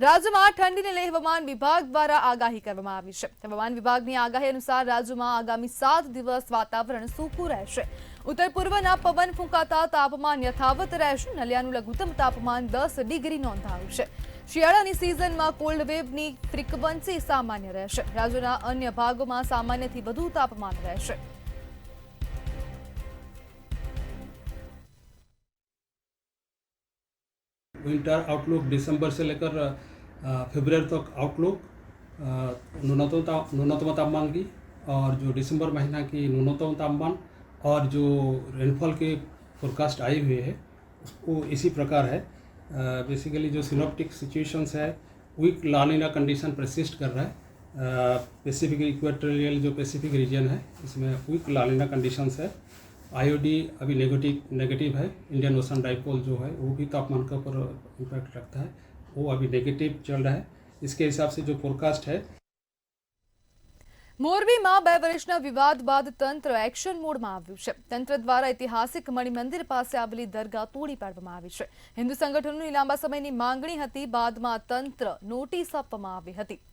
રાજ્યમાં ઠંડીને લઈ હવામાન વિભાગ દ્વારા આગાહી કરવામાં આવી છે। હવામાન વિભાગની આગાહી અનુસાર રાજ્યમાં આગામી 7 દિવસ વાતાવરણ સૂકું રહેશે। ઉત્તર પૂર્વના પવન ફૂંકાતા તાપમાન યથાવત રહેશે। નલિયાનું લઘુત્તમ તાપમાન 10 ડિગ્રી નોંધાયું છે। શિયાળાની સિઝનમાં કોલ્ડ વેવની ફ્રીક્વન્સી સામાન્ય રહેશે। રાજ્યના અન્ય ભાગોમાં સામાન્યથી વધુ તાપમાન રહેશે। विंटर आउटलुक दिसंबर से लेकर फरवरी तक आउटलुक न्यूनतम तापमान की, और जो दिसंबर महीना की न्यूनतम तापमान और जो रेनफॉल के फोरकास्ट आई हुई है वो इसी प्रकार है। बेसिकली जो सिनोप्टिक सिचुएशंस है, वीक लानिना कंडीशन परसिस्ट कर रहा है। पैसिफिक इक्वेटोरियल जो पैसिफिक रीजन है इसमें वीक लानिना कंडीशंस है। आईओडी अभी नेगेटिव है। इंडियन ओशन डाइपोल जो है वो भी तापमान के ऊपर इम्पैक्ट रखता है, वो अभी नेगेटिव चल रहा है। इसके हिसाब से जो फोरकास्ट है। મોરબીમાં 2 વર્ષના વિવાદ બાદ તંત્ર એક્શન મોડમાં આવ્યું છે। તંત્ર દ્વારા ઐતિહાસિક મણિમંદિર પાસે આવેલી દરગાહ તોડી પાડવામાં આવી છે। હિન્દુ સંગઠનોની લાંબા સમયની માંગણી હતી, બાદમાં તંત્ર નોટિસ આપવામાં આવી હતી।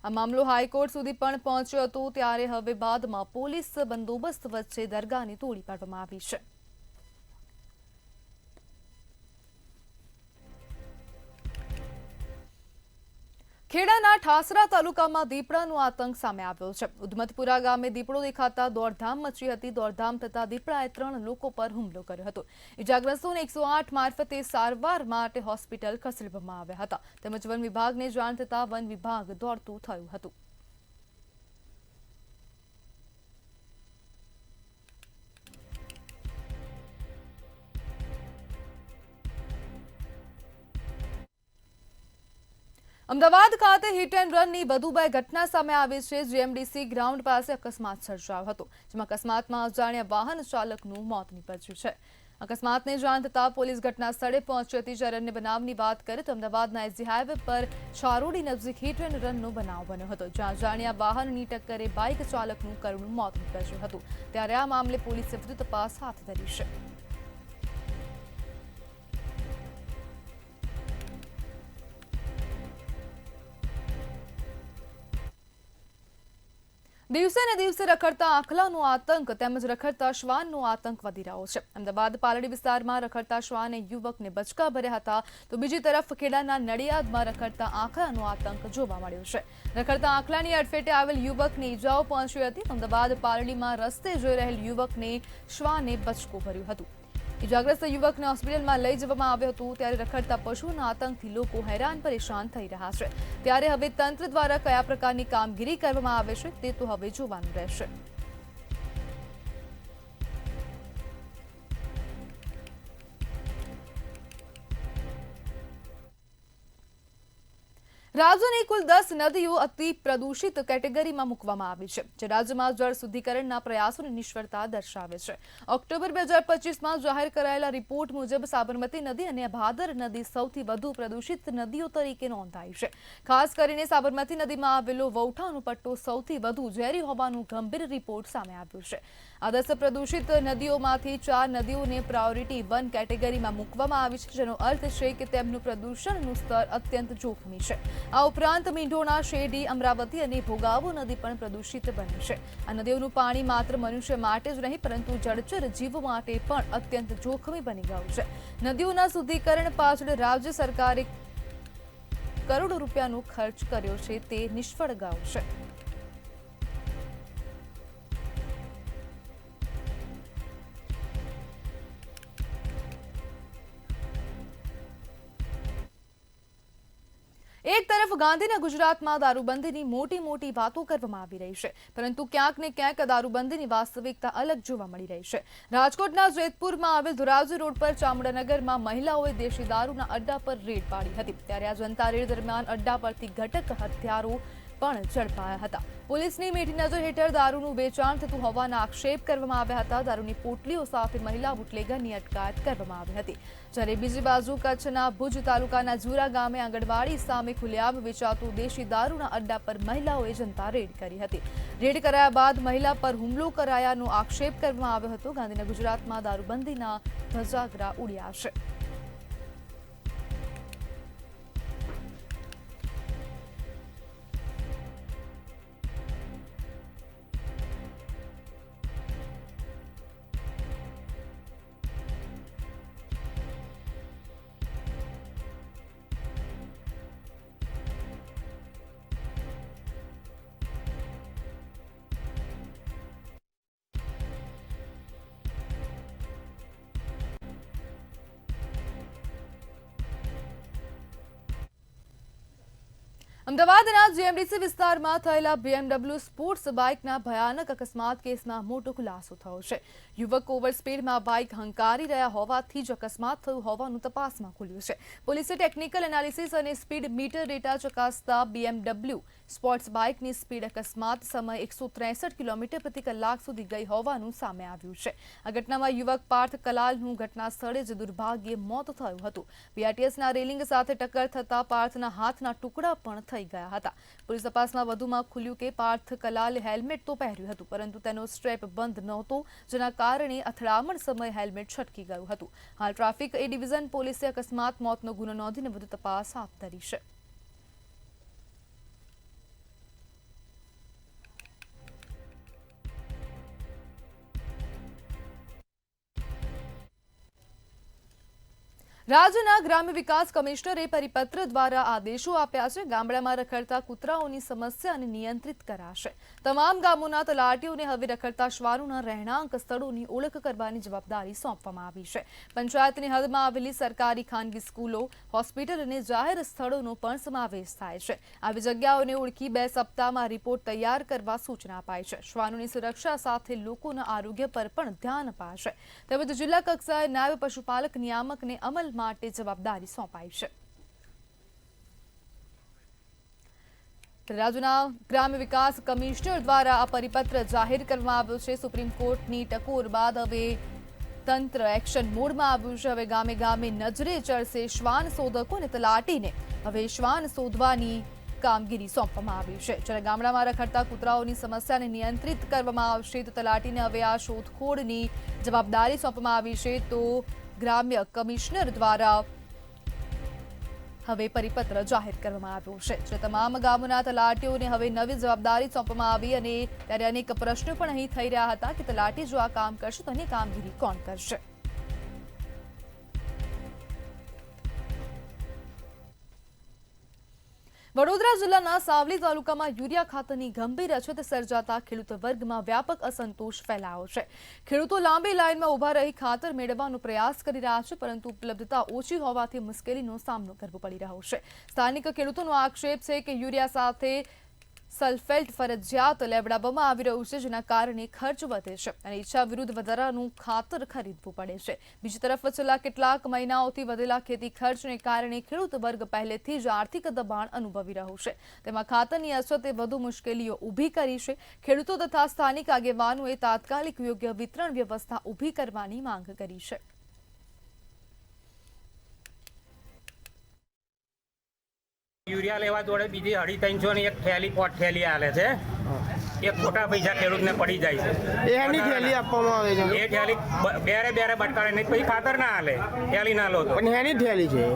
આ મામલો હાઈકોર્ટ સુધી પણ પહોંચ્યો હતો, ત્યારે હવે બાદમાં પોલીસ બંદોબસ્ત વચ્ચે દરગાહને તોડી પાડવામાં આવી છે। ખેડાના ઠાસરા તાલુકામાં દીપડાનો આતંક સામે આવ્યો છે। ઉધમતપુરા ગામે દીપડો દેખાતા દોડધામ મચી હતી। દોડધામ થતા દીપડાએ 3 લોકો પર હુમલો કર્યો હતો। ઇજાગ્રસ્તોને 108 મારફતે સારવાર માટે હોસ્પિટલ ખસેડવામાં આવ્યા હતા, તેમજ વન વિભાગને જાણ થતા વન વિભાગ દોડતું થયું હતું। અમદાવાદ ખાતે હિટ એન્ડ રનની વધુ 2 ઘટના સામે આવી છે। જીએમડીસી ગ્રાઉન્ડ પાસે અકસ્માત સર્જાયો હતો, જેમાં અકસ્માતમાં અજાણ્યા વાહન ચાલકનું મોત નીપજ્યું છે। અકસ્માતને જાણ થતાં પોલીસ ઘટના સ્થળે પહોંચી હતી। જ્યારે અન્ય બનાવની વાત કરીએ તો અમદાવાદના એસજી હાઈવે પર ચારોડી નજીક હિટ એન્ડ રનનો બનાવ બન્યો હતો, જ્યાં અજાણ્યા વાહનની ટક્કરે બાઇક ચાલકનું કરુણ મોત નીપજ્યું હતું। ત્યારે આ મામલે પોલીસે વધુ તપાસ હાથ ધરી છે। દિવસે ને દિવસે રખડતા આખલાનો આતંક તેમજ રખડતા શ્વાનનો આતંક વધી રહ્યો છે। અમદાવાદ પાલડી વિસ્તારમાં રખડતા શ્વાને યુવકને બચકા ભર્યા હતા, તો બીજી તરફ ખેડાના નડિયાદમાં રખડતા આખલાનો આતંક જોવા મળ્યો છે। રખડતા આખલાની અડફેટે આવેલ યુવકને ઈજાઓ પહોંચી હતી। અમદાવાદ પાલડીમાં રસ્તે જઈ રહેલ યુવકને શ્વાને બચકું ભર્યું હતું। ઇજાગ્રસ્ત યુવકને હોસ્પિટલમાં લઈ જવામાં આવ્યો હતો। ત્યારે રખડતા પશુના આતંકથી લોકો હેરાન પરેશાન થઈ રહ્યા છે। ત્યારે હવે તંત્ર દ્વારા કયા પ્રકારની કામગીરી કરવામાં આવે છે તે તો હવે જોવાનું રહેશે। રાજ્યની કુલ 10 નદીઓ અતિ પ્રદૂષિત કેટેગરીમાં મૂકવામાં આવી છે, જે રાજ્યમાં જળ શુદ્ધિકરણના પ્રયાસોની નિષ્ફળતા દર્શાવે છે। ઓક્ટોબર 2025માં જાહેર કરાયેલા રિપોર્ટ મુજબ સાબરમતી નદી અને ભાદર નદી સૌથી વધુ પ્રદૂષિત નદીઓ તરીકે નોંધાઈ છે। ખાસ કરીને સાબરમતી નદીમાં આવેલો વૌઠાનો પટ્ટો સૌથી વધુ ઝેરી હોવાનું ગંભીર રિપોર્ટ સામે આવ્યું છે। આ 10 પ્રદૂષિત નદીઓમાંથી 4 નદીઓને પ્રાયોરિટી 1 કેટેગરીમાં મૂકવામાં આવી છે, જેનો અર્થ છે કે તેમનું પ્રદૂષણનું સ્તર અત્યંત જોખમી છે। આ ઉપરાંત મીંઢોણા, શેરડી, અમરાવતી અને ભોગાવો નદી પણ પ્રદૂષિત બની છે। આ નદીઓનું પાણી માત્ર મનુષ્ય માટે જ નહીં પરંતુ જળચર જીવો માટે પણ અત્યંત જોખમી બની ગયું છે। નદીઓના શુદ્ધિકરણ પાછળ રાજ્ય સરકારે કરોડો રૂપિયાનો ખર્ચ કર્યો છે, તે નિષ્ફળ ગયો છે। એક તરફ ગાંધીના ગુજરાતમાં દારૂબંધીની મોટી વાતો કરવામાં આવી રહી છે, પરંતુ ક્યાંક ને ક્યાંક દારૂબંધીની વાસ્તવિકતા અલગ જોવા મળી રહી છે। રાજકોટના જેતપુરમાં આવેલ ધોરાજી રોડ પર ચામડાનગરમાં મહિલાઓએ દેશી દારૂના અડ્ડા પર રેડ પાડી હતી। ત્યારે આ જનતા રેડ દરમિયાન અડ્ડા પરથી ઘટક હથિયારો પણ ઝડપાયા હતા। પોલીસની મીઠી નજર હેઠળ દારૂનું વેચાણ થતું હોવાના આક્ષેપ કરવામાં આવ્યા હતા। દારૂની પોટલીઓ સાથે મહિલા બુટલેગરની અટકાયત કરવામાં આવી હતી। જ્યારે બીજી બાજુ કચ્છના ભુજ તાલુકાના ઝુરા ગામે આંગણવાડી સામે ખુલ્લેઆમ વેચાતું દેશી દારૂના અડ્ડા પર મહિલાઓએ જનતા રેડ કરી હતી। રેડ કરાયા બાદ મહિલા પર હુમલો કરાયાનો આક્ષેપ કરવામાં આવ્યો હતો। ગાંધીના ગુજરાતમાં દારૂબંધીના ધજાગરા ઉડ્યા છે। અમદાવાદના જીએમડીસી વિસ્તારમાં થયેલા BMW સ્પોર્ટ્સ બાઇકના ભયાનક અકસ્માત કેસમાં મોટો ખુલાસો થયો છે. યુવક ઓવર સ્પીડમાં બાઇક હંકારી રહ્યા હોવાથી જ અકસ્માત થયું હોવાનું તપાસમાં ખુલ્યું છે. પોલીસે ટેકનિકલ એનાલિસિસ અને સ્પીડ મીટર ડેટા ચકાસતા BMW સ્પોર્ટ્સ બાઇકની સ્પીડ અકસ્માત સમય 163 કિલોમીટર પ્રતિ કલાક સુધી ગઈ હોવાનું સામે આવ્યું છે. આ ઘટનામાં યુવક પાર્થ કલાલનું ઘટના સ્થળે જ દુર્ભાગ્યે મોત થયું હતું. બીઆરટીએસના રેલિંગ સાથે ટક્કર થતા પાર્થના હાથના ટુકડા પણ થઈ ગયા હતા. પોલીસ તપાસમાં વધુમાં ખુલ્યું કે પાર્થ કલાલે હેલ્મેટ તો પહેર્યું હતું, પરંતુ તેનો સ્ટ્રેપ બંધ નહોતો, જેના કારણે અથડામણ સમયે હેલ્મેટ છટકી ગયું હતું. હાલ ટ્રાફિક એ ડિવિઝન પોલીસે અકસ્માત મોતનો ગુનો નોંધીને વધુ તપાસ હાથ ધરી છે. રાજ્યના ગ્રામ્ય વિકાસ કમિશનરે પરિપત્ર દ્વારા આદેશો આપ્યા છે. ગામડામાં રખડતા કૂતરાઓની સમસ્યાને નિયંત્રિત કરાશે. તમામ ગામોના તલાટીઓને હવે રખડતા શ્વાનોના રહેણાંક સ્થળોની ઓળખ કરવાની જવાબદારી સોંપવામાં આવી છે. પંચાયતની હદમાં આવેલી સરકારી ખાનગી સ્કૂલો, હોસ્પિટલ અને જાહેર સ્થળોનો પણ સમાવેશ થાય છે. આવી જગ્યાઓને ઓળખી 2 સપ્તાહમાં રિપોર્ટ તૈયાર કરવા સૂચના અપાઈ છે. શ્વાનોની સુરક્ષા સાથે લોકોના આરોગ્ય પર પણ ધ્યાન અપાશે. તેમજ જિલ્લા કક્ષાએ નાયબ પશુપાલક નિયામકને અમલ માટે જવાબદારી સોંપાઈ છે. રાજ્યના ગ્રામ્ય વિકાસ કમિશનર દ્વારા આ પરિપત્ર જાહેર કરવામાં આવ્યો છે. સુપ્રીમ કોર્ટની ટકોર બાદ હવે તંત્ર એક્શન મોડમાં આવ્યું છે. હવે ગામે ગામે નજરે ચડશે શ્વાન શોધકો અને તલાટીને હવે શ્વાન શોધવાની કામગીરી સોંપવામાં આવી છે. જ્યારે ગામડામાં રખડતા કૂતરાઓની સમસ્યાને નિયંત્રિત કરવામાં આવશે તો તલાટીને હવે આ શોધખોળની જવાબદારી સોંપવામાં આવી છે. તો ગ્રામ્ય કમિશનર દ્વારા હવે પરિપત્ર જાહેર કરવામાં આવ્યો છે. જે તમામ ગામોના તલાટીઓને હવે નવી જવાબદારી સોંપવામાં આવી અને ત્યારે અનેક પ્રશ્નો પણ અહીં થઈ રહ્યા હતા કે તલાટી જો આ કામ કરશે તો એની કામગીરી કોણ કરશે. વડોદરા જિલ્લાના સાવલી તાલુકામાં યુરિયા ખાતરની ગંભીર અછત સર્જાતા ખેડૂત વર્ગમાં વ્યાપક અસંતોષ ફેલાયો છે. ખેડૂતો લાંબી લાઇનમાં ઉભા રહી ખાતર મેળવવાનો પ્રયાસ કરી રહ્યા છે, પરંતુ ઉપલબ્ધતા ઓછી હોવાથી મુશ્કેલીનો સામનો કરવો પડી રહ્યો છે. સ્થાનિક ખેડૂતોનો આક્ષેપ છે કે યુરિયા સાથે સલ્ફેટ ફરજિયાત લેવડાવવામાં આવી રહ્યું છે, જેના કારણે ખર્ચ વધે છે અને ઈચ્છા વિરુદ્ધ વધારાનું ખાતર ખરીદવું પડે છે. બીજી તરફ છેલ્લા કેટલાક મહિનાઓથી વધેલા ખેતી ખર્ચને કારણે ખેડૂત વર્ગ પહેલેથી જ આર્થિક દબાણ અનુભવી રહ્યો છે. તેમાં ખાતરની અછતે વધુ મુશ્કેલીઓ ઊભી કરી છે. ખેડૂતો તથા સ્થાનિક આગેવાનોએ તાત્કાલિક યોગ્ય વિતરણ વ્યવસ્થા ઊભી કરવાની માંગ કરી છે. યુરિયા લેવા જોડે બીજી 350 ની એક થેલી 5 થેલી આલે છે. એ ખોટા પૈસા ખેડૂતને પડી જાય છે. એની થેલી આપવામાં આવે છે. એ થેલી બેરે બટકારે નહીં, પછી ખાતર ના આલે, થેલી ના લો તો. પણ એની થેલી છે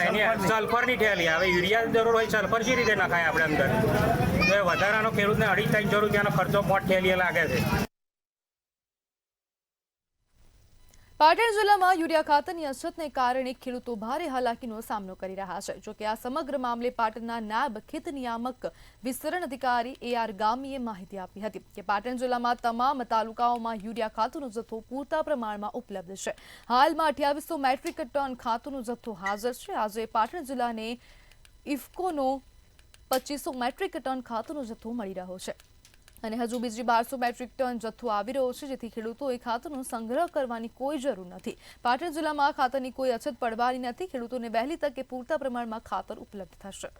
એની સલ્ફરની થેલી. હવે યુરિયા જરૂર હોય, સલ્ફર સી રીતે નખાય આપણે અંદર? તો વધારાનો ખેડૂતને 350 રૂપિયાનો ખર્ચો 5 થેલીએ લાગે છે. પાટણ જિલ્લામાં યુરિયા ખાતરની અછતને કારણે ખેડૂતો ભારે હાલાકીનો સામનો કરી રહ્યા છે. જોકે આ સમગ્ર મામલે પાટણના નાયબ ખેત નિયામક વિસ્તરણ અધિકારી AR ગામીએ માહિતી આપી હતી કે પાટણ જિલ્લામાં તમામ તાલુકાઓમાં યુરિયા ખાતરનો જથ્થો પૂરતા પ્રમાણમાં ઉપલબ્ધ છે. હાલમાં 2800 મેટ્રિક ટન ખાતરનો જથ્થો હાજર છે. આજે પાટણ જિલ્લાને ઇફકોનો 2500 મેટ્રિક ટન ખાતરનો જથ્થો મળી રહ્યો છે અને હજુ બીજી 1200 મેટ્રિક ટન જથ્થો આવી રહ્યો છે, જેથી ખેડૂતોએ ખાતરનો સંગ્રહ કરવાની કોઈ જરૂર નથી. પાટણ જિલ્લામાં ખાતરની કોઈ અછત પડવાની નથી. ખેડૂતોને વહેલી તકે પૂરતા પ્રમાણમાં ખાતર ઉપલબ્ધ થશે.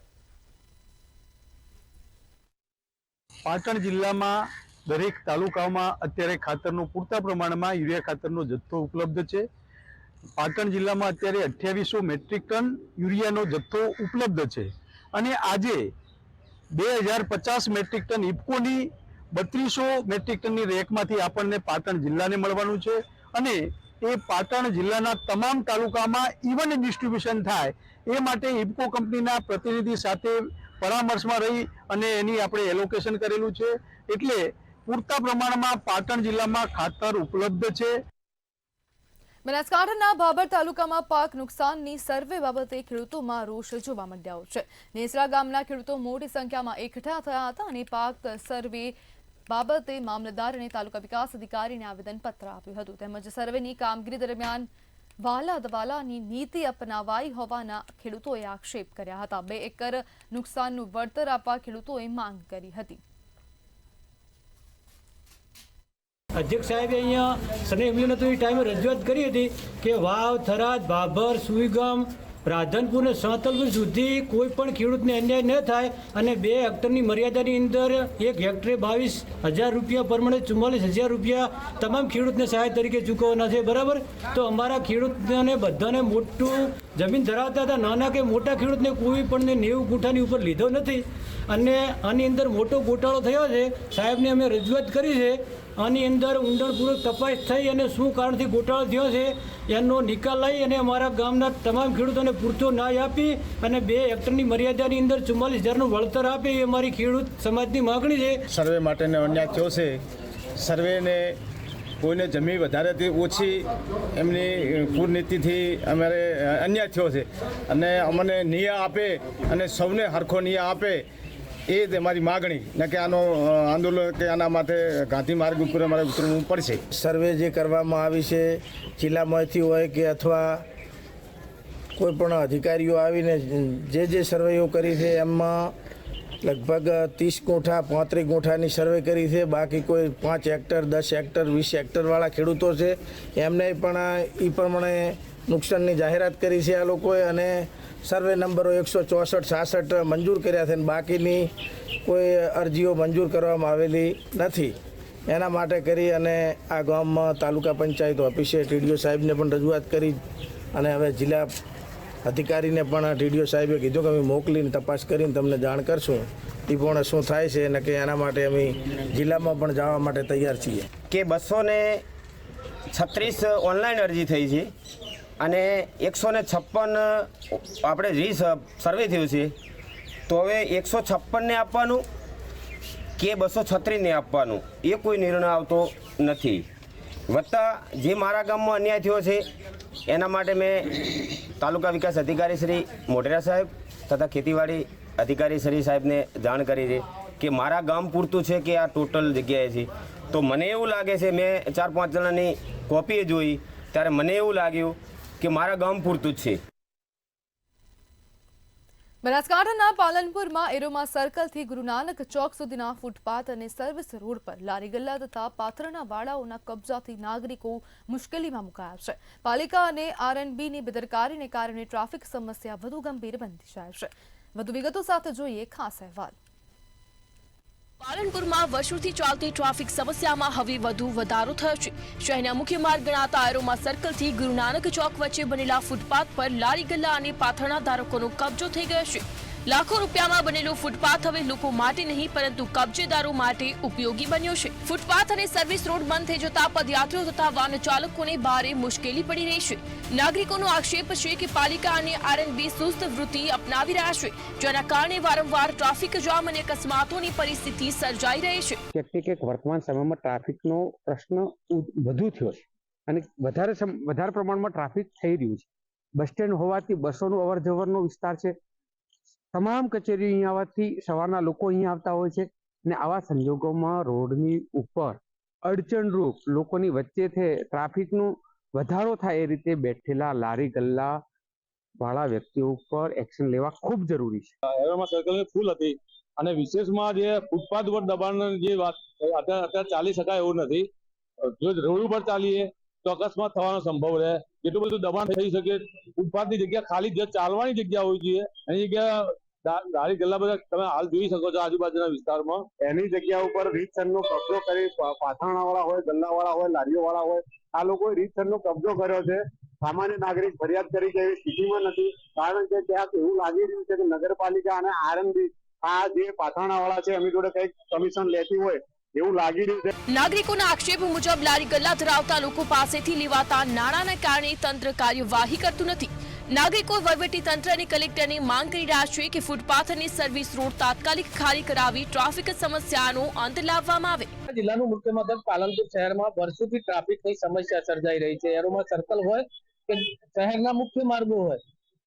પાટણ જિલ્લામાં દરેક તાલુકાઓમાં અત્યારે ખાતરનો પૂરતા પ્રમાણમાં યુરિયા ખાતરનો જથ્થો ઉપલબ્ધ છે. પાટણ જિલ્લામાં અત્યારે 2800 મેટ્રિક ટન યુરિયાનો જથ્થો ઉપલબ્ધ છે અને આજે 2050 મેટ્રિક ટન ઇફકોની 3200 મેટ્રિક ટનની રેકમાંથી આપણને પાટણ જિલ્લાને મળવાનું છે અને એ પાટણ જિલ્લાના તમામ તાલુકામાં ઇવન ડિસ્ટ્રીબ્યુશન થાય એ માટે ઇફકો કંપનીના પ્રતિનિધિ સાથે પરામર્શમાં રહી અને એની આપણે એલોકેશન કરેલું છે. એટલે પૂરતા પ્રમાણમાં પાટણ જિલ્લામાં ખાતર ઉપલબ્ધ છે. બનાસકાંઠાના ભાભર તાલુકામાં પાક નુકસાનની સર્વે બાબતે ખેડૂતોમાં રોષ જોવા મળ્યો છે. નેસરા ગામના ખેડૂતો મોટી સંખ્યામાં એકઠા થયા હતા અને પાક સર્વે બાબતે મામલતદાર અને તાલુકા વિકાસ અધિકારીને આવેદનપત્ર આપ્યું હતું. તેમજ સર્વેની કામગીરી દરમિયાન વાલા દવાલાની નીતિ અપનાવાઈ હોવાના ખેડૂતોએ આક્ષેપ કર્યા હતા. 2 એકર નુકસાનનું વળતર આપવા ખેડૂતોએ માંગ કરી હતી. અધ્યક્ષ સાહેબે અહીંયા સને એમ્બ્યુલન્સની ટાઈમે રજૂઆત કરી હતી કે વાવ, થરાદ, ભાભર, સુઈગામ, રાધનપુર અને સાંતલપુર સુધી કોઈ પણ ખેડૂતને અન્યાય ન થાય અને 2 હેક્ટરની મર્યાદાની અંદર 1 હેક્ટરે 22,000 રૂપિયા પ્રમાણે 44,000 રૂપિયા તમામ ખેડૂતને સહાય તરીકે ચૂકવવાના છે. બરાબર, તો અમારા ખેડૂતોને બધાને મોટું જમીન ધરાવતા હતા, નાના કે મોટા ખેડૂતને કોઈ પણ 90 ગુંઠાની ઉપર લીધો નથી અને આની અંદર મોટો ગોટાળો થયો છે. સાહેબને અમે રજૂઆત કરી છે. આની અંદર ઊંડાણપૂર્વક તપાસ થઈ અને શું કારણથી ગોટાળો થયો છે એનો નિકાલ લાવી અને અમારા ગામના તમામ ખેડૂતોને પૂરતો ન્યાય આપી અને 2 હેક્ટરની મર્યાદાની અંદર 44,000નું વળતર આપે એ અમારી ખેડૂત સમાજની માગણી છે. સર્વે માટેનો અન્યાય થયો છે. સર્વેને કોઈને જમીન વધારેથી ઓછી એમની કુરનીતિથી અમારે અન્યાય થયો છે અને અમને ન્યાય આપે અને સૌને હરખો ન્યાય આપે એ જ અમારી માગણી, ન કે આનો આંદોલન કે આના માટે ગાંધી માર્ગ ઉપર અમારે ઉતરવું પડશે. સર્વે જે કરવામાં આવી છે જિલ્લામાંથી હોય કે અથવા કોઈ પણ અધિકારીઓ આવીને જે સર્વેઓ કરી છે એમાં લગભગ 30 ગુંઠા 35 ગુંઠાની સર્વે કરી છે. બાકી કોઈ 5 હેક્ટર 10 હેક્ટર 20 હેક્ટરવાળા ખેડૂતો છે એમને પણ એ પ્રમાણે નુકસાનની જાહેરાત કરી છે આ લોકોએ અને સર્વે નંબરો 164-66 મંજૂર કર્યા છે અને બાકીની કોઈ અરજીઓ મંજૂર કરવામાં આવેલી નથી. એના માટે કરી અને આ ગામમાં તાલુકા પંચાયત ઓફિસે ટીડીઓ સાહેબને પણ રજૂઆત કરી અને હવે જિલ્લા અધિકારીને પણ ટીડીઓ સાહેબે કીધું કે અમે મોકલીને તપાસ કરીને તમને જાણ કરશું એ પણ શું થાય છે અને કે એના માટે અમે જિલ્લામાં પણ જવા માટે તૈયાર છીએ. કે 236 ઓનલાઈન અરજી થઈ છે અને 156 આપણે સર્વે થયું છે. તો હવે 156ને આપવાનું કે 236ને આપવાનું એ કોઈ નિર્ણય આવતો નથી. વત્તા જે મારા ગામમાં અન્યાય થયો છે એના માટે મેં તાલુકા વિકાસ અધિકારી શ્રી મોઢેરા સાહેબ તથા ખેતીવાડી અધિકારી શ્રી સાહેબને જાણ કરી છે કે મારા ગામ પૂરતું છે કે આ ટોટલ જગ્યાએ છે. તો મને એવું લાગે છે, મેં 4-5 જણાની કોપી જોઈ ત્યારે મને એવું લાગ્યું કે મારા ગામ પૂરતું જ છે. બનાસકાંઠાના પાલનપુરમાં એરોમા સર્કલથી ગુરુ નાનક ચોક સુધીના ફૂટપાથ અને સર્વિસ રોડ પર લારી ગલ્લા તથા પાથરના વાળાઓના કબજાથી નાગરિકો મુશ્કેલીમાં મુકાયા છે. પાલિકા અને આરએનબીની બેદરકારીને કારણે ટ્રાફિક સમસ્યા વધુ ગંભીર બનતી જાય છે. વધુ વિગતો સાથે જોઈએ ખાસ અહેવાલ. પાલનપુરમાં વર્ષોથી ચાલતી ટ્રાફિક સમસ્યામાં હવે વધુ વધારો થયો છે. શહેરના મુખ્ય માર્ગ ગણાતા એરોમા સર્કલથી ગુરુ નાનક ચોક વચ્ચે બનેલા ફૂટપાથ પર લારી ગલ્લા અને પાથરણા ધારકોનો કબજો થઈ ગયો છે. લાખો રૂપિયામાં બનેલો ફૂટપાથ હવે લોકો માટે નહીં પરંતુ કબજેદારો માટે ઉપયોગી બન્યો છે. ફૂટપાથ અને સર્વિસ રોડ બંધ થઈ જતા પદયાત્રીઓ તથા વાહન ચાલકોને ભારે મુશ્કેલી પડી રહી છે. નાગરિકોનો આક્ષેપ છે કે પાલિકા અને આરએનબી સુસ્ત વૃત્તિ અપનાવી રહ્યા છે, જેના કારણે વારંવાર ટ્રાફિક જામ અને અકસ્માતોની પરિસ્થિતિ સર્જાઈ રહી છે. કે વર્તમાન સમયમાં ટ્રાફિકનો પ્રશ્ન વધુ થયો છે અને વધારે પ્રમાણમાં ટ્રાફિક થઈ રહ્યું છે. બસ સ્ટેન્ડ હોવાથી બસોનો અવરજવરનો વિસ્તાર છે. તમામ કચેરીઓ અહીં આવવાથી સવારના લોકો અહીં આવતા હોય છે અને આવા સંજોગોમાં રોડની ઉપર અડચણરૂપ લોકોની વચ્ચે ટ્રાફિકનો વધારો થાય એ રીતે બેઠેલા લારી ગલ્લા વાળા વ્યક્તિઓ ઉપર એક્શન લેવા ખૂબ જરૂરી છે. એમાં સર્કલ ફૂલ હતી અને વિશેષમાં જે ફૂટપાથ ઉપર દબાણ જે વાત અત્યારે ચાલી શકાય એવું નથી. જો રોડ ઉપર ચાલીએ તો અકસ્માત થવાનો સંભવ રહે. જેટલું બધું દબાણ થઈ શકે ફૂટપાથની જગ્યા ખાલી જે ચાલવાની જગ્યા હોવી જોઈએ એની જગ્યા લારી ગલ્લા બધા તમે હાલ જોઈ શકો છો આજુબાજુના વિસ્તારમાં એની જગ્યા ઉપર રીતસરનો કબજો કરી પાથરણા વાળા હોય, ગલ્લા વાળા હોય, લારીઓ વાળા હોય, આ લોકોએ રીતસરનો કબજો કર્યો છે. સામાન્ય નાગરિક ફરિયાદ કરી કે એવી સ્થિતિમાં નથી, કારણ કે ત્યાં એવું લાગી રહ્યું છે કે નગરપાલિકા અને આરએનબી આ જે પાથરણા વાળા છે એમની જોડે કંઈક કમિશન લેતી હોય એવું લાગી રહ્યું છે. નાગરિકોના આક્ષેપ મુજબ લારી ગલ્લા ધરાવતા લોકો પાસેથી લેવાતા નાણાંના કારણે તંત્ર કાર્યવાહી કરતું નથી. નાગરિકો વહીવટી તંત્ર અને કલેક્ટરને માંગ કરી રહ્યા છે કે ફૂટપાથ અને સર્વિસ રોડ તાત્કાલિક ખાલી કરાવી ટ્રાફિક સમસ્યાનો અંત લાવવામાં આવે. જિલ્લાનું મુખ્ય મથક પાલનપુર શહેરમાં વર્ષોથી ટ્રાફિકની સમસ્યા સર્જાઈ રહી છે. એરોમા સર્કલ હોય કે શહેરના મુખ્ય માર્ગો હોય,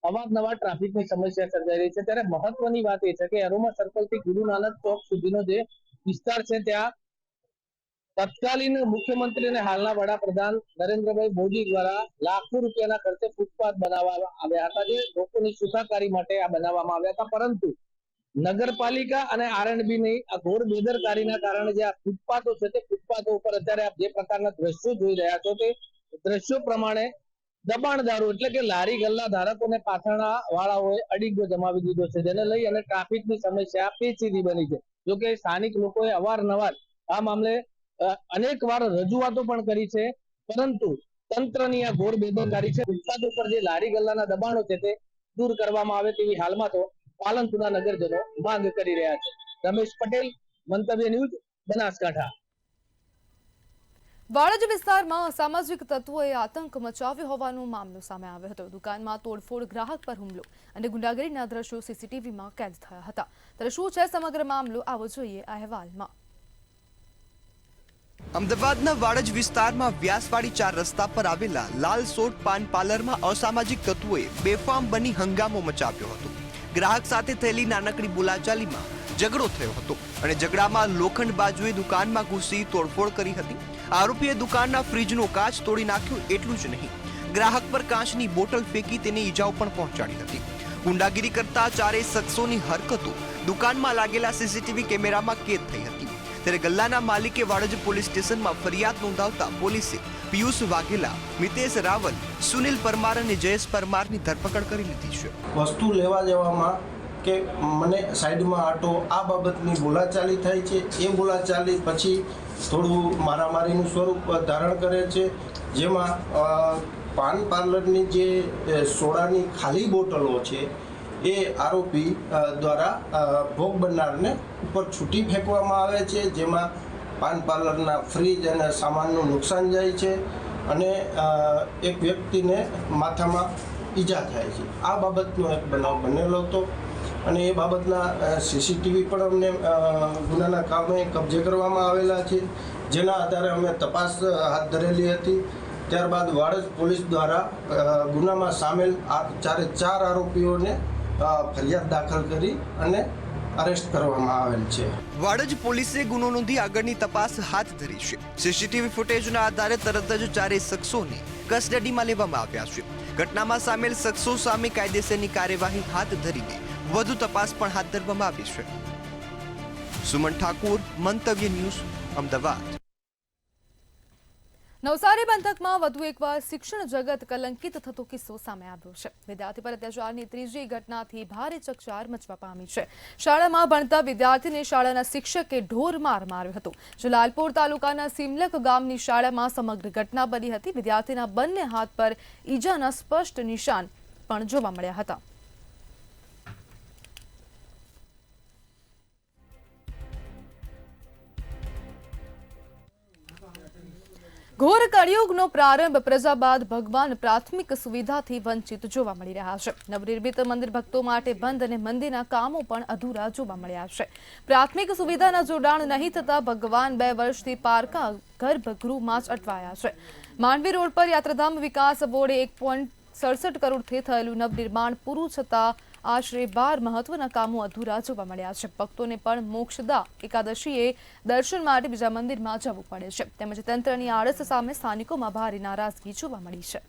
અવારનવાર ટ્રાફિકની સમસ્યા સર્જાઈ રહી છે. ત્યારે મહત્વની વાત એ છે કે એરોમા સર્કલથી ગુરુ નાનક ચોક સુધીનો જે વિસ્તાર છે ત્યાં તત્કાલીન મુખ્યમંત્રી અને હાલના વડાપ્રધાન નરેન્દ્રભાઈ મોદી દ્વારા લાખો રૂપિયાના ખર્ચે ફૂટપાથ બનાવવામાં આવ્યા હતા, જે લોકોની સુખાકારી માટે આ બનાવવામાં આવ્યા હતા. પરંતુ નગરપાલિકા અને આરએનબી ની આ ઘોર બેદરકારીના કારણે જે આ ફૂટપાથો છે તે ફૂટપાથો ઉપર અત્યારે આપ જે પ્રકારના દ્રશ્યો જોઈ રહ્યા છો તે દ્રશ્યો પ્રમાણે દબાણદારો એટલે કે લારી ગલ્લા ધારકોને પાથરણા વાળાઓએ અડીંગો જમાવી દીધો છે, જેને લઈ અને ટ્રાફિકની સમસ્યા પેચીદી બની છે. જો કે સ્થાનિક લોકોએ અવારનવાર આ મામલે અનેક વાર રજૂઆતો પણ કરી છે, પરંતુ તંત્રની આ ઘોર બેદરકારી છે. ફૂટપાથ ઉપર જે લારી ગલ્લાના દબાણો છે તે દૂર કરવામાં આવે તેવી હાલમાં તો પાલનપુરના નગરજનો માંગ કરી રહ્યા છે. રમેશ પટેલ, મંતવ્ય ન્યૂઝ, બનાસકાંઠા. વાડજ વિસ્તારમાં અસામાજિક તત્વોએ આતંક મચાવ્યો હોવાનો મામલો સામે આવ્યો હતો. દુકાનમાં તોડફોડ, ગ્રાહક પર હુમલો અને ગુંડાગીરીના દ્રશ્યો સીસીટીવીમાં કેદ થયા હતા. ત્યારે શું છે સમગ્ર મામલો, આવો જોઈએ આ અહેવાલમાં. અમદાવાદના વાડજ વિસ્તારમાં વ્યાસવાડી 4 રસ્તા પર આવેલા લાલ સોટ પાન પાર્લરમાં અસામાજિક તત્વોએ બેફામ બની હંગામો મચાવ્યો હતો. ગ્રાહક સાથે થયેલી નાનકડી બોલાચાલીમાં ઝઘડો થયો હતો અને ઝઘડામાં લોખંડ બાજુએ દુકાનમાં ઘૂસી તોડફોડ કરી હતી. આરોપીએ દુકાનના ફ્રીજનો કાચ તોડી નાખ્યો. એટલું જ નહીં, ગ્રાહક પર કાચની બોટલ ફેંકી તેને ઈજાઓ પણ પહોંચાડી હતી. ગુંડાગીરી કરતા ચારેય શખ્સોની હરકતો દુકાનમાં લાગેલા સીસીટીવી કેમેરામાં કેદ થઈ હતી. ત્યારે ગલ્લાના માલિકે વાડજ પોલીસ સ્ટેશનમાં ફરિયાદ નોંધાવતા પોલીસે પિયુષ વાઘેલા, મિતેશ રાવલ, સુનિલ પરમાર અને જયેશ પરમારની ધરપકડ કરી લીધી છે. વસ્તુ લેવા જવામાં કે મને સાઈડમાં આટો આ બાબતની બોલાચાલી થાય છે. એ બોલાચાલી પછી થોડું મારામારીનું સ્વરૂપ ધારણ કરે છે, જેમાં પાન પાર્લરની જે સોડાની ખાલી બોટલો છે એ આરોપી દ્વારા ભોગ બનનારને ઉપર છૂટી ફેંકવામાં આવે છે, જેમાં પાન પાર્લરના ફ્રીજ અને સામાનનું નુકસાન જાય છે અને એક વ્યક્તિને માથામાં ઈજા થાય છે. આ બાબતનો એક બનાવ બનેલો હતો અને એ બાબતના સીસીટીવી પણ અમને ગુનાના કામે કબજે કરવામાં આવેલા છે, જેના આધારે અમે તપાસ હાથ ધરેલી હતી. ત્યારબાદ વાડજ પોલીસ દ્વારા ગુનામાં સામેલ 4 આરોપીઓને ફરિયાદ દાખલ કરી અને અરેસ્ટ કરવામાં આવેલ છે. વાડજ પોલીસે ગુનો નોંધી આગળની તપાસ હાથ ધરી છે. સીસીટીવી ફૂટેજના આધારે તરત જ ચારેય શખ્સોને કસ્ટડીમાં લેવામાં આવ્યા છે. ઘટનામાં સામેલ શખ્સો સામે કાયદેસરની કાર્યવાહી હાથ ધરીને વધુ તપાસ પણ હાથ ધરવામાં આવી છે. સુમન ઠાકુર, મંતવ્ય ન્યૂઝ, અમદાવાદ. નવસારી પંથકમાં વધુ એકવાર શિક્ષણ જગત કલંકિત થતો કિસ્સો સામે આવ્યો છે. વિદ્યાર્થી પર અત્યાચારની ત્રીજી ઘટનાથી ભારે ચકચાર મચવા પામી છે. શાળામાં ભણતા વિદ્યાર્થીને શાળાના શિક્ષકે ઢોરમાર માર્યો હતો. જલાલપોર તાલુકાના સિમલક ગામની શાળામાં સમગ્ર ઘટના બની હતી. વિદ્યાર્થીના બંને હાથ પર ઈજાના સ્પષ્ટ નિશાન પણ જોવા મળ્યા હતા. ઘોર કળિયુગનો પ્રારંભ પ્રજાબાદ ભગવાન પ્રાથમિક સુવિધાથી વંચિત જોવા મળી રહ્યા છે. નવનિર્મિત મંદિર ભક્તો માટે બંધ અને મંદિરના કામો પણ અધૂરા જોવા મળ્યા છે. પ્રાથમિક સુવિધાના જોડાણ નહીં થતા ભગવાન 2 વર્ષથી પારકા ગર્ભગૃહમાં જ અટવાયા છે. માંડવી રોડ પર યાત્રાધામ વિકાસ બોર્ડે 1.67 કરોડથી થયેલું નવનિર્માણ પૂરું છતાં આશરે 12 મહત્વના કામો અધૂરા જોવા મળ્યા છે. ભક્તોને પણ મોક્ષદા એકાદશીએ દર્શન માટે બીજા મંદિરમાં જવું પડે છે. તેમજ તંત્રની આળસ સામે સ્થાનિકોમાં ભારે નારાજગી જોવા મળી છે.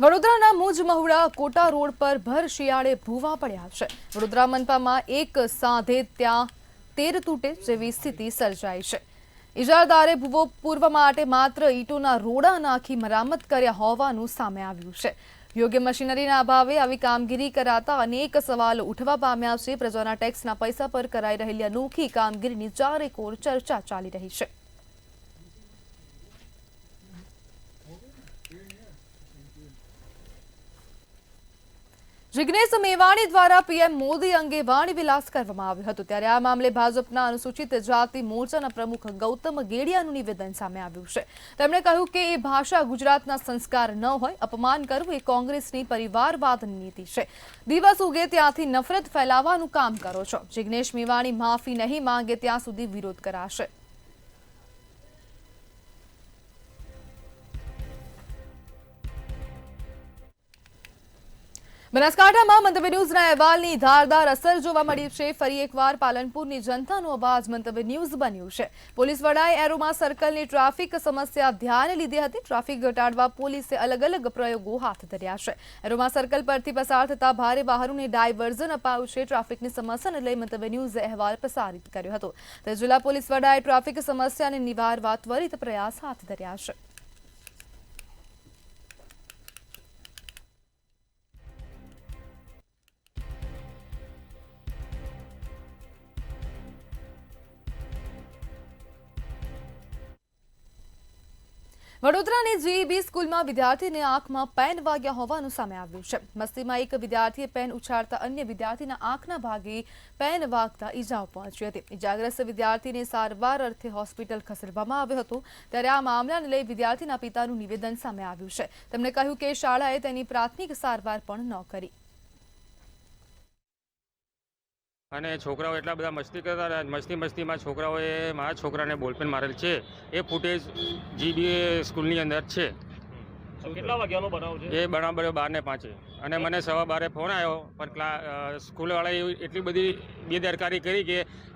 વડોદરાના મુજ મહુડા કોટા રોડ પર ભર શિયાળે ભૂવા પડ્યા છે. વડોદરા મનપામાં એક સાંધે ત્યાં 13 તૂટે જેવી સ્થિતિ સર્જાઈ છે. ઇજારદારે ભૂવો પૂરવા માટે માત્ર ઈંટોના રોડા નાખી મરામત કર્યા હોવાનું સામે આવ્યું છે. યોગ્ય મશીનરીના અભાવે આવી કામગીરી કરાતા અનેક સવાલો ઉઠવા પામ્યા છે. પ્રજાના ટેક્સના પૈસા પર કરાઈ રહેલી અનોખી કામગીરીની ચારેકોર ચર્ચા ચાલી રહી છે. જિગ્નેશ મેવાણી દ્વારા પીએમ મોદી અંગે વાણી વિલાસ કરવામાં આવ્યો હતો. ત્યારે આ મામલે ભાજપના અનુસૂચિત જાતિ મોરચાના પ્રમુખ ગૌતમ ગેડિયાનું નિવેદન સામે આવ્યું છે. તેમણે કહ્યું કે એ ભાષા ગુજરાતના સંસ્કાર ન હોય, અપમાન કરવું એ કોંગ્રેસની પરિવારવાદની નીતિ છે. દિવસ ઉગે ત્યાંથી નફરત ફેલાવવાનું કામ કરો છો. જિગ્નેશ મેવાણી માફી નહીં માંગે ત્યાં સુધી વિરોધ કરાશે. બનાસકાંઠામાં મંતવ્ય ન્યૂઝના અહેવાલની ધારદાર અસર જોવા મળી છે. ફરી એકવાર પાલનપુરની જનતાનો અવાજ મંતવ્ય ન્યૂઝ બન્યું છે. પોલીસ વડાએ એરોમા સર્કલની ટ્રાફિક સમસ્યા ધ્યાને લીધી હતી. ટ્રાફિક ઘટાડવા પોલીસે અલગ અલગ પ્રયોગો હાથ ધર્યા છે. એરોમા સર્કલ પરથી પસાર થતા ભારે વાહનોને ડાયવર્ઝન અપાયું છે. ટ્રાફિકની સમસ્યાને લઈ મંતવ્ય ન્યૂઝે અહેવાલ પ્રસારિત કર્યો હતો. ત્યારે જિલ્લા પોલીસ વડાએ ટ્રાફિક સમસ્યાને નિવારવા ત્વરિત પ્રયાસ હાથ ધર્યા છે. વડોદરાની જીઈબી સ્કૂલમાં વિદ્યાર્થીને આંખમાં પેન વાગ્યા હોવાનું સામે આવ્યું છે. મસ્તીમાં એક વિદ્યાર્થીએ પેન ઉછાળતા અન્ય વિદ્યાર્થીના આંખના ભાગે પેન વાગતા ઈજાઓ પહોંચી હતી. ઈજાગ્રસ્ત વિદ્યાર્થીને સારવાર અર્થે હોસ્પિટલ ખસેડવામાં આવ્યો હતો. ત્યારે આ મામલાને લઈ વિદ્યાર્થીના પિતાનું નિવેદન સામે આવ્યું છે. તેમણે કહ્યું કે શાળાએ તેની પ્રાથમિક સારવાર પણ ન કરી. અને છોકરાઓ એટલા બધા મસ્તી કરતા, મસ્તીમાં છોકરાઓએ મારા છોકરાને બોલપેન મારેલ છે. એ ફૂટેજ જીબી સ્કૂલની અંદર છે. કેટલા વાગ્યાનો બનાવ છે? એ બનાવ 12:05 અને મને 12:15 ફોન આવ્યો, પણ સ્કૂલવાળાએ એટલી બધી બેદરકારી કરી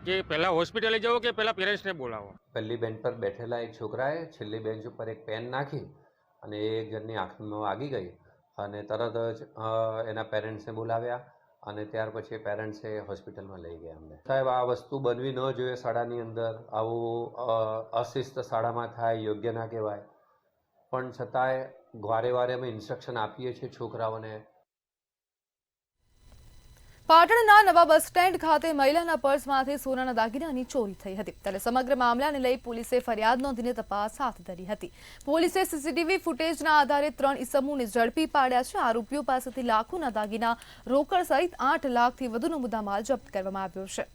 કે પહેલાં હોસ્પિટલે જવો કે પહેલાં પેરેન્ટ્સને બોલાવો. પહેલી બેન્ચ પર બેઠેલા એક છોકરાએ છેલ્લી બેન્ચ ઉપર એક પેન નાખી અને એક જણની આંખમાં વાગી ગઈ અને તરત જ એના પેરેન્ટ્સને બોલાવ્યા અને ત્યાર પછી પેરેન્ટ્સે હોસ્પિટલમાં લઈ ગયા અમને. સાહેબ, આ વસ્તુ બનવી ન જોઈએ શાળાની અંદર. આવું અશિસ્ત શાળામાં થાય, યોગ્ય ના કહેવાય. પણ છતાંય વારે વારે અમે ઇન્સ્ટ્રક્શન આપીએ છીએ છોકરાઓને. પાટણના નવા બસ સ્ટેન્ડ ખાતે મહિલાના પર્સમાંથી સોનાના દાગીનાની ચોરી થઈ હતી. ત્યારે સમગ્ર મામલાને લઈ પોલીસે ફરિયાદ નોંધીને તપાસ હાથ ધરી હતી. પોલીસે સીસીટીવી ફૂટેજના આધારે 3 ઇસમોને ઝડપી પાડ્યા છે. આરોપીઓ પાસેથી લાખોના દાગીના, રોકડ સહિત 8 લાખથી વધુનો મુદ્દામાલ જપ્ત કરવામાં આવ્યો છે.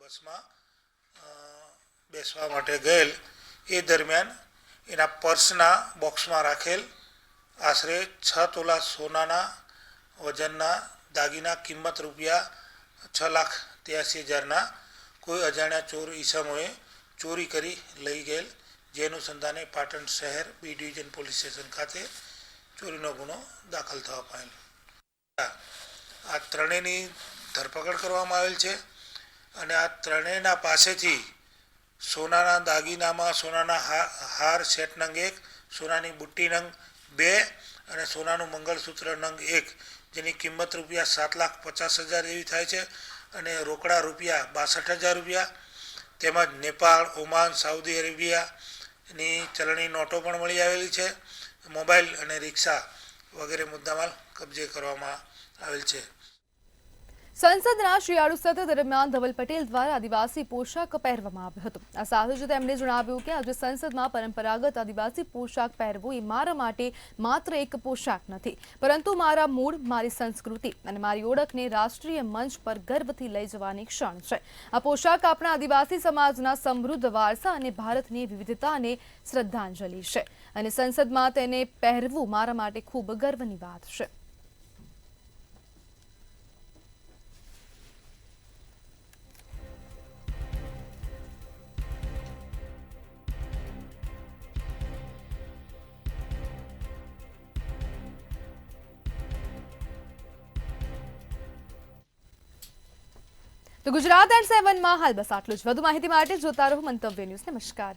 બસમાં બેસવા માટે ગયેલ એ દરમિયાન એના પર્સના બોક્સમાં રાખેલ આશરે 6 તોલા સોનાના વજનના દાગીના કિંમત રૂપિયા 6,83,000ના કોઈ અજાણ્યા ચોર ઈસમોએ ચોરી કરી લઈ ગયેલ. જે અનુસંધાને પાટણ શહેર બી ડિવિઝન પોલીસ સ્ટેશન ખાતે ચોરીનો ગુનો દાખલ થવા પામેલ. આ ત્રણેયની ધરપકડ કરવામાં આવેલ છે અને આ ત્રણેયના પાસેથી સોનાના દાગીનામાં સોનાના હાર સેટ નંગ 1, સોનાની બુટ્ટી નંગ 2 અને સોનાનું મંગળસૂત્ર નંગ 1, જેની કિંમત રૂપિયા 7,50,000 જેવી થાય છે અને રોકડા રૂપિયા 62,000 રૂપિયા તેમજ નેપાળ, ઓમાન, સાઉદી અરેબિયાની ચલણી નોટો પણ મળી આવેલી છે. મોબાઈલ અને રિક્ષા વગેરે મુદ્દામાલ કબજે કરવામાં આવેલ છે. સંસદના શિયાળુ સત્ર દરમિયાન ધવલ પટેલ દ્વારા આદિવાસી પોશાક પહેરવામાં આવ્યો હતો. આ સાથે જ તેમણે જણાવ્યું કે આજે સંસદમાં પરંપરાગત આદિવાસી પોશાક પહેરવો એ મારા માટે માત્ર એક પોશાક નથી, પરંતુ મારા મૂળ, મારી સંસ્કૃતિ અને મારી ઓળખને રાષ્ટ્રીય મંચ પર ગર્વથી લઈ જવાની ક્ષણ છે. આ પોશાક આપણા આદિવાસી સમાજના સમૃદ્ધ વારસા અને ભારતની વિવિધતાને શ્રદ્ધાંજલિ છે અને સંસદમાં તેને પહેરવું મારા માટે ખૂબ ગર્વની વાત છે. તો ગુજરાત એટ 7માં હાલ બસ આટલું જ. વધુ માહિતી માટે જોતા રહો મંતવ્ય ન્યૂઝ. નમસ્કાર.